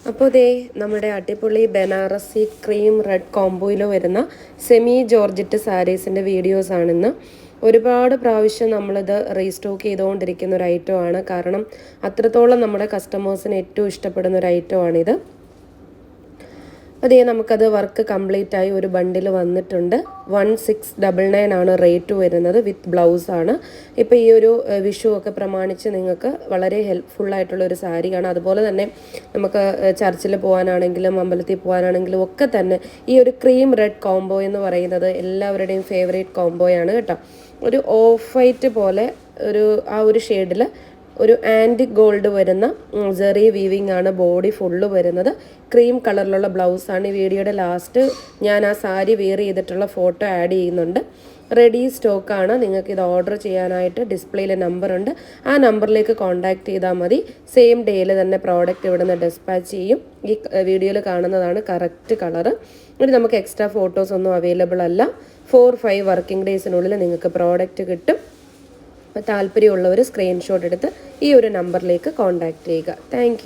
അപ്പോൾ ദേ നമ്മുടെ അടിപൊളി ബനാറസി ക്രീം റെഡ് കോംബോയിൽ വരുന്ന സെമി ജോർജറ്റ് സാരീസിൻ്റെ വീഡിയോസാണിന്ന്. ഒരുപാട് പ്രാവശ്യം നമ്മളിത് റീസ്റ്റോക്ക് ചെയ്തുകൊണ്ടിരിക്കുന്ന ഒരു ഐറ്റമാണ്. കാരണം അത്രത്തോളം നമ്മുടെ കസ്റ്റമേഴ്സിന് ഏറ്റവും ഇഷ്ടപ്പെടുന്ന ഒരു ഐറ്റമാണിത്. അതേ നമുക്കത് വർക്ക് കംപ്ലീറ്റ് ആയി ഒരു ബണ്ടിൽ വന്നിട്ടുണ്ട്. 1699 ആണ് റേറ്റ് വരുന്നത്, വിത്ത് ബ്ലൗസാണ്. ഇപ്പോൾ ഈ ഒരു വിഷു ഒക്കെ പ്രമാണിച്ച് നിങ്ങൾക്ക് വളരെ ഹെൽപ്ഫുള്ളായിട്ടുള്ളൊരു സാരിയാണ്. അതുപോലെ തന്നെ നമുക്ക് ചർച്ചിൽ പോകാനാണെങ്കിലും അമ്പലത്തിൽ പോകാനാണെങ്കിലും ഒക്കെ തന്നെ ഈ ഒരു ക്രീം റെഡ് കോംബോ എന്ന് പറയുന്നത് എല്ലാവരുടെയും ഫേവറേറ്റ് കോംബോയാണ് കേട്ടോ. ഒരു ഓഫ് വൈറ്റ് പോലെ ആ ഒരു ഷെയ്ഡിൽ ഒരു ആൻറ്റിക് ഗോൾഡ് വരുന്ന ജെറി വീവിങ് ആണ് ബോഡി ഫുള്ള് വരുന്നത്. ക്രീം കളറിലുള്ള ബ്ലൗസാണ്. ഈ വീഡിയോയുടെ ലാസ്റ്റ് ഞാൻ ആ സാരി വെയർ ചെയ്തിട്ടുള്ള ഫോട്ടോ ആഡ് ചെയ്യുന്നുണ്ട്. റെഡി സ്റ്റോക്കാണ്. നിങ്ങൾക്ക് ഇത് ഓർഡർ ചെയ്യാനായിട്ട് ഡിസ്പ്ലേയിൽ നമ്പറുണ്ട്. ആ നമ്പറിലേക്ക് കോൺടാക്ട് ചെയ്താൽ മതി. സെയിം ഡേയിൽ തന്നെ പ്രോഡക്റ്റ് ഇവിടെ നിന്ന് ഡിസ്പാച്ച് ചെയ്യും. ഈ വീഡിയോയിൽ കാണുന്നതാണ് കറക്റ്റ് കളറ്. ഇനി നമുക്ക് എക്സ്ട്രാ ഫോട്ടോസ് ഒന്നും അവൈലബിൾ അല്ല. 4-5 വർക്കിംഗ് ഡേയ്സിനുള്ളിൽ നിങ്ങൾക്ക് പ്രോഡക്റ്റ് കിട്ടും. താല്പര്യമുള്ളവർ സ്ക്രീൻഷോട്ട് എടുത്ത് ഈ ഒരു നമ്പറിലേക്ക് കോൺടാക്റ്റ് ചെയ്യുക. താങ്ക്